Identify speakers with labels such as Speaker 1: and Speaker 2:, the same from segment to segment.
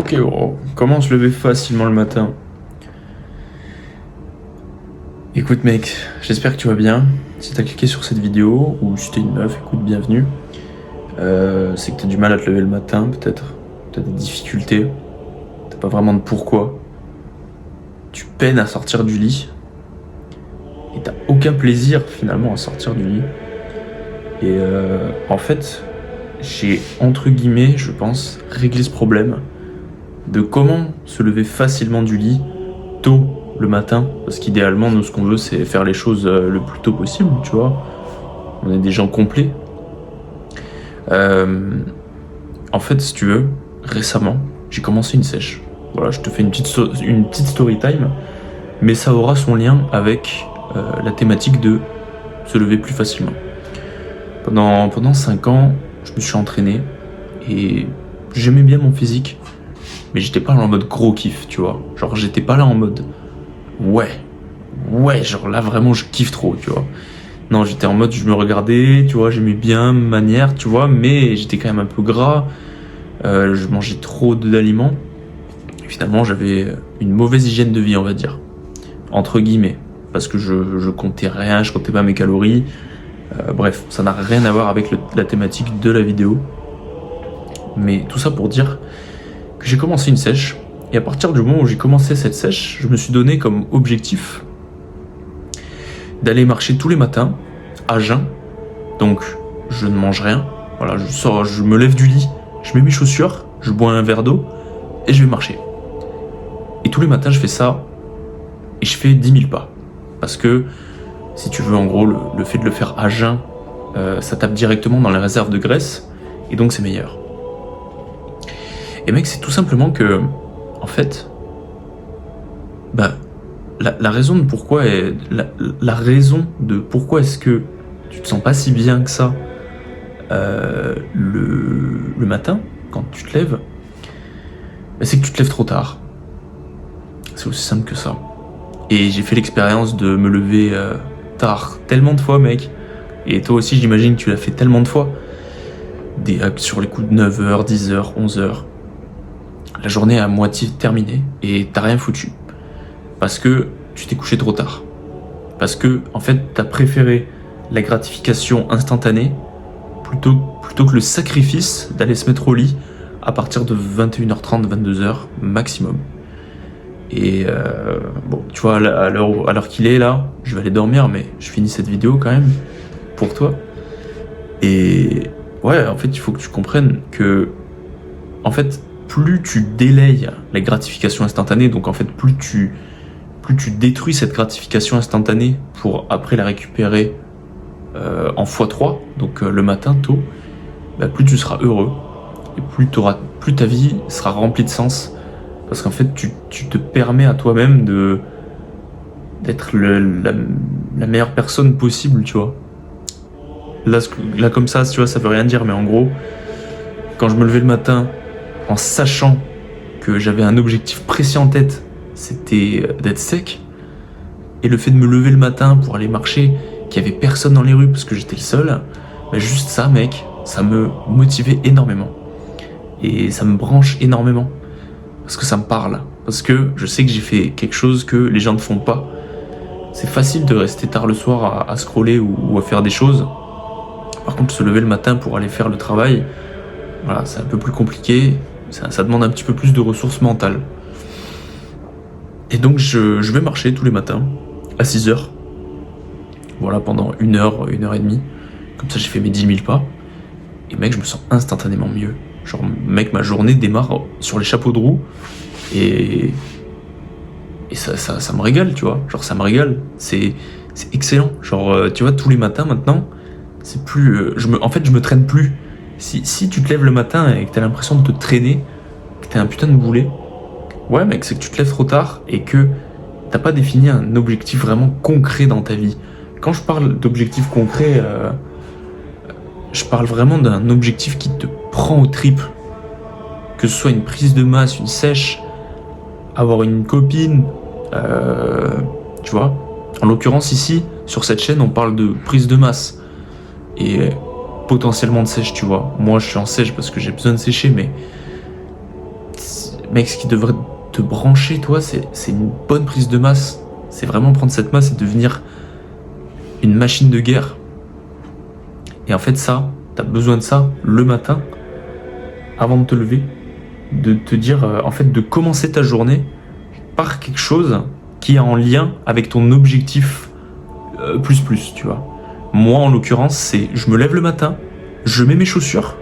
Speaker 1: Ok, comment se lever facilement le matin? Écoute mec, j'espère que tu vas bien. Si t'as cliqué sur cette vidéo, ou si t'es une meuf, écoute, bienvenue. C'est que t'as du mal à te lever le matin, peut-être. T'as des difficultés. T'as pas vraiment de pourquoi. Tu peines à sortir du lit. Et t'as aucun plaisir finalement à sortir du lit. Et en fait, j'ai entre guillemets, je pense, réglé ce problème de comment se lever facilement du lit tôt le matin, parce qu'idéalement nous ce qu'on veut c'est faire les choses le plus tôt possible, tu vois, on est des gens complets. En fait, si tu veux, récemment j'ai commencé une sèche. Voilà, je te fais une petite story time, mais ça aura son lien avec la thématique de se lever plus facilement. Pendant 5 ans je me suis entraîné et j'aimais bien mon physique, mais j'étais pas là en mode gros kiff, tu vois. Genre, j'étais pas là en mode ouais, genre là vraiment je kiffe trop, tu vois. Non, j'étais en mode je me regardais, tu vois, j'aimais bien ma manière, tu vois, mais j'étais quand même un peu gras, je mangeais trop d'aliments. Et finalement, j'avais une mauvaise hygiène de vie, on va dire, entre guillemets, parce que je comptais rien, je comptais pas mes calories. Bref, ça n'a rien à voir avec la thématique de la vidéo. Mais tout ça pour dire que j'ai commencé une sèche. Et à partir du moment où j'ai commencé cette sèche, je me suis donné comme objectif d'aller marcher tous les matins à jeun. Donc je ne mange rien. Voilà, je sors, je me lève du lit, je mets mes chaussures, je bois un verre d'eau et je vais marcher. Et tous les matins je fais ça et je fais 10 000 pas. Parce que si tu veux, en gros, le fait de le faire à jeun, ça tape directement dans les réserves de graisse et donc c'est meilleur. Et mec, c'est tout simplement que, en fait, la raison de pourquoi la raison de pourquoi est-ce que tu te sens pas si bien que ça le matin quand tu te lèves, c'est que tu te lèves trop tard. C'est aussi simple que ça. Et j'ai fait l'expérience de me lever tard tellement de fois, mec. Et toi aussi, j'imagine que tu l'as fait tellement de fois. Sur les coups de 9h, 10h, 11h. La journée est à moitié terminée et t'as rien foutu. Parce que tu t'es couché trop tard. Parce que, en fait, t'as préféré la gratification instantanée plutôt que le sacrifice d'aller se mettre au lit à partir de 21h30, 22h maximum. Et bon, tu vois, à l'heure qu'il est là, je vais aller dormir, mais je finis cette vidéo quand même pour toi. Et ouais, en fait, il faut que tu comprennes que, en fait, plus tu délayes la gratification instantanée, donc en fait, plus tu détruis cette gratification instantanée pour après la récupérer en x3, donc le matin tôt, plus tu seras heureux et plus ta vie sera remplie de sens. Parce qu'en fait, tu te permets à toi-même d'être la meilleure personne possible, tu vois. Là, comme ça, tu vois, ça veut rien dire, mais en gros, quand je me levais le matin en sachant que j'avais un objectif précis en tête, c'était d'être sec, et le fait de me lever le matin pour aller marcher, qu'il y avait personne dans les rues parce que j'étais le seul, juste ça, mec, ça me motivait énormément. Et ça me branche énormément. Parce que ça me parle, parce que je sais que j'ai fait quelque chose que les gens ne font pas. C'est facile de rester tard le soir à scroller ou à faire des choses. Par contre, se lever le matin pour aller faire le travail, voilà, c'est un peu plus compliqué, ça demande un petit peu plus de ressources mentales. Et donc je vais marcher tous les matins à 6h, voilà, pendant 1h, 1h30, comme ça j'ai fait mes 10 000 pas, et mec, je me sens instantanément mieux. Genre, mec, ma journée démarre sur les chapeaux de roue et ça me régale, tu vois. Genre, ça me régale. C'est excellent. Genre, tu vois, tous les matins maintenant, c'est plus. En fait, je me traîne plus. Si tu te lèves le matin et que t'as l'impression de te traîner, que t'es un putain de boulet, ouais, mec, c'est que tu te lèves trop tard et que t'as pas défini un objectif vraiment concret dans ta vie. Quand je parle d'objectif concret, je parle vraiment d'un objectif qui te prend aux tripes. Que ce soit une prise de masse, une sèche, avoir une copine, tu vois. En l'occurrence ici, sur cette chaîne, on parle de prise de masse. Et potentiellement de sèche, tu vois. Moi, je suis en sèche parce que j'ai besoin de sécher, mais Mec, ce qui devrait te brancher, toi, c'est une bonne prise de masse. C'est vraiment prendre cette masse et devenir une machine de guerre. Et en fait, ça, t'as besoin de ça le matin, avant de te lever, de te dire, en fait, de commencer ta journée par quelque chose qui est en lien avec ton objectif plus, tu vois. Moi, en l'occurrence, c'est je me lève le matin, je mets mes chaussures,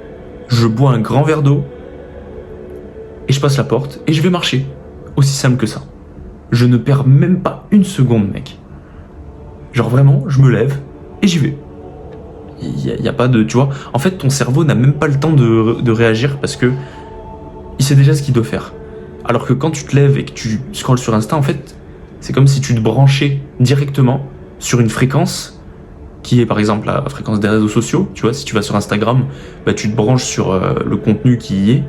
Speaker 1: je bois un grand verre d'eau, et je passe la porte, et je vais marcher. Aussi simple que ça. Je ne perds même pas une seconde, mec. Genre vraiment, je me lève, et j'y vais. Il y a pas de... Tu vois, en fait, ton cerveau n'a même pas le temps de réagir, parce que il sait déjà ce qu'il doit faire. Alors que quand tu te lèves et que tu scrolles sur Insta, en fait, c'est comme si tu te branchais directement sur une fréquence qui est par exemple la fréquence des réseaux sociaux. Tu vois, si tu vas sur Instagram, bah, tu te branches sur le contenu qui y est.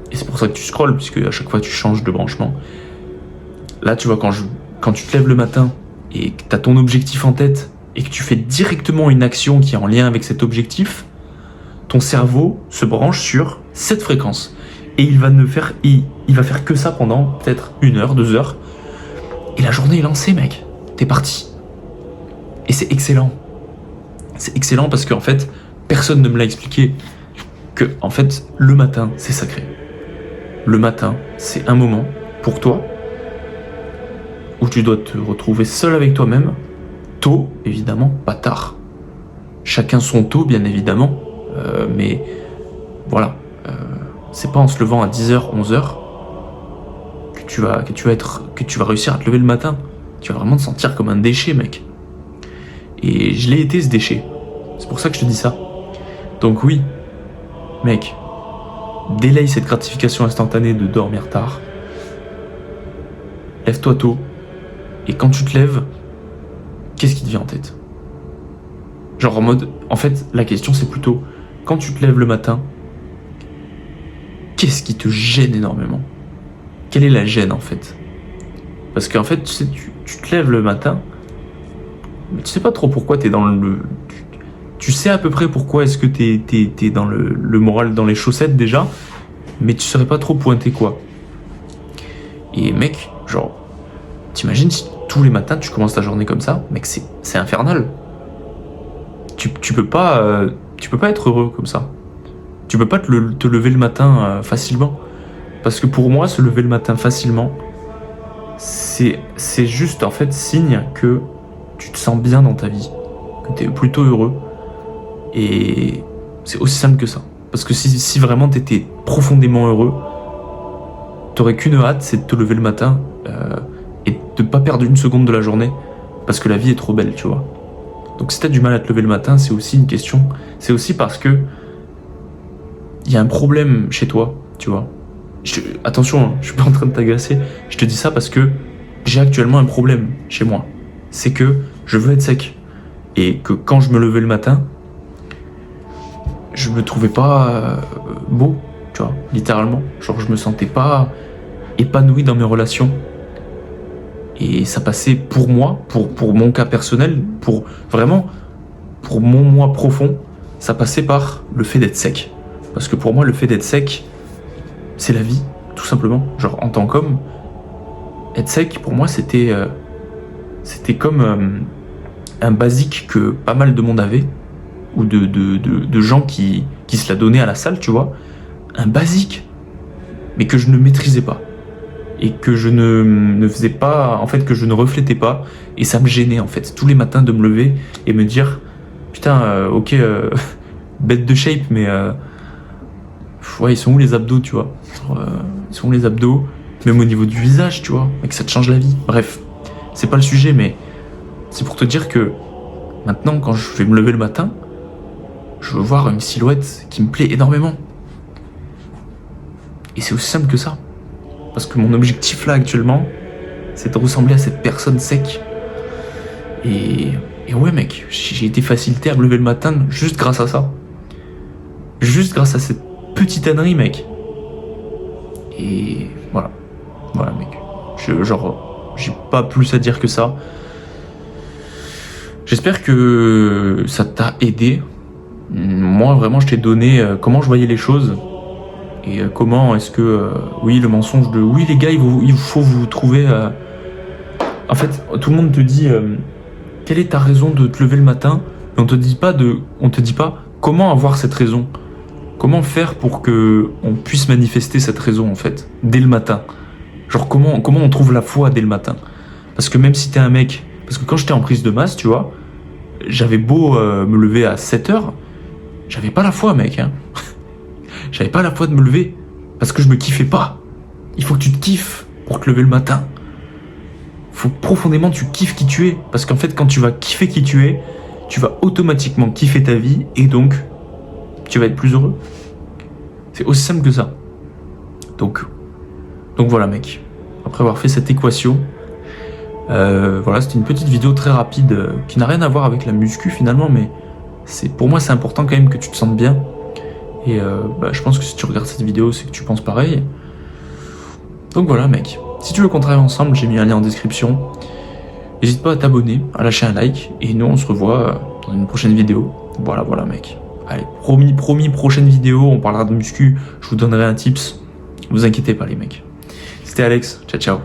Speaker 1: Et c'est pour ça que tu scrolles, puisque à chaque fois tu changes de branchement. Là, tu vois, quand tu te lèves le matin et que tu as ton objectif en tête et que tu fais directement une action qui est en lien avec cet objectif, ton cerveau se branche sur cette fréquence. Et il va faire que ça pendant peut-être 1 heure, 2 heures. Et la journée est lancée, mec. T'es parti. Et c'est excellent. C'est excellent parce qu'en fait, personne ne me l'a expliqué que, en fait, le matin, c'est sacré. Le matin, c'est un moment pour toi où tu dois te retrouver seul avec toi-même. Tôt, évidemment, pas tard. Chacun son tôt, bien évidemment. Mais voilà. C'est pas en se levant à 10h, 11h que tu vas réussir à te lever le matin. Tu vas vraiment te sentir comme un déchet, mec. Et je l'ai été, ce déchet. C'est pour ça que je te dis ça. Donc oui, mec, délaye cette gratification instantanée de dormir tard. Lève-toi tôt. Et quand tu te lèves, qu'est-ce qui te vient en tête? Genre en mode... En fait, la question c'est plutôt... Quand tu te lèves le matin, qu'est-ce qui te gêne énormément? Quelle est la gêne en fait? Parce qu'en fait, tu sais, tu te lèves le matin, mais tu sais pas trop pourquoi t'es dans le... Tu sais à peu près pourquoi est-ce que t'es dans le moral dans les chaussettes déjà, mais tu saurais pas trop pointer quoi. Et mec, genre, t'imagines si tous les matins tu commences ta journée comme ça, mec, c'est infernal. Tu peux pas être heureux comme ça. Tu peux pas te lever le matin facilement. Parce que pour moi, se lever le matin facilement, c'est juste en fait signe que tu te sens bien dans ta vie, que tu es plutôt heureux. Et c'est aussi simple que ça. Parce que si vraiment tu étais profondément heureux, t'aurais qu'une hâte, c'est de te lever le matin et de pas perdre une seconde de la journée. Parce que la vie est trop belle, tu vois. Donc si t'as du mal à te lever le matin, c'est aussi une question. C'est aussi parce que il y a un problème chez toi, tu vois. Attention, hein, je suis pas en train de t'agacer. Je te dis ça parce que j'ai actuellement un problème chez moi. C'est que je veux être sec. Et que quand je me levais le matin, je me trouvais pas beau, tu vois, littéralement. Genre je me sentais pas épanoui dans mes relations. Et ça passait pour moi, pour mon cas personnel, pour mon moi profond, ça passait par le fait d'être sec. Parce que pour moi, le fait d'être sec, c'est la vie, tout simplement. Genre, en tant qu'homme, être sec, pour moi, c'était comme un basique que pas mal de monde avait, ou de gens qui se la donnaient à la salle, tu vois. Un basique, mais que je ne maîtrisais pas. Et que je ne faisais pas, en fait, que je ne reflétais pas. Et ça me gênait, en fait, tous les matins de me lever et me dire, putain, ok, bête de shape, mais... ouais, ils sont où les abdos, tu vois? Ils sont où les abdos? Même au niveau du visage, tu vois? Et que ça te change la vie. Bref, c'est pas le sujet, mais c'est pour te dire que maintenant, quand je vais me lever le matin, je veux voir une silhouette qui me plaît énormément. Et c'est aussi simple que ça. Parce que mon objectif là actuellement, c'est de ressembler à cette personne sec. Et ouais, mec, j'ai été facilité à me lever le matin juste grâce à ça. Juste grâce à cette petite ânerie, mec. Et voilà. Voilà, mec. J'ai pas plus à dire que ça. J'espère que ça t'a aidé. Moi, vraiment, je t'ai donné comment je voyais les choses. Et comment est-ce que, oui, le mensonge de, oui les gars, il faut vous trouver... En fait, tout le monde te dit, quelle est ta raison de te lever le matin, mais on te dit pas comment avoir cette raison. Comment faire pour que on puisse manifester cette raison, en fait, dès le matin. Genre, comment on trouve la foi dès le matin. Parce que même si t'es un mec... Parce que quand j'étais en prise de masse, tu vois, j'avais beau me lever à 7h, j'avais pas la foi, mec. Hein. J'avais pas la foi de me lever. Parce que je me kiffais pas. Il faut que tu te kiffes pour te lever le matin. Faut profondément tu kiffes qui tu es. Parce qu'en fait, quand tu vas kiffer qui tu es, tu vas automatiquement kiffer ta vie et donc tu vas être plus heureux. C'est aussi simple que ça. Donc voilà, mec. Après avoir fait cette équation, voilà, c'était une petite vidéo très rapide qui n'a rien à voir avec la muscu finalement, mais pour moi c'est important quand même que tu te sentes bien. Et je pense que si tu regardes cette vidéo, c'est que tu penses pareil. Donc voilà, mec. Si tu veux qu'on travaille ensemble, j'ai mis un lien en description. N'hésite pas à t'abonner, à lâcher un like, et nous on se revoit dans une prochaine vidéo. Voilà, mec. Allez, promis, prochaine vidéo, on parlera de muscu, je vous donnerai un tips. Ne vous inquiétez pas les mecs. C'était Alex, ciao.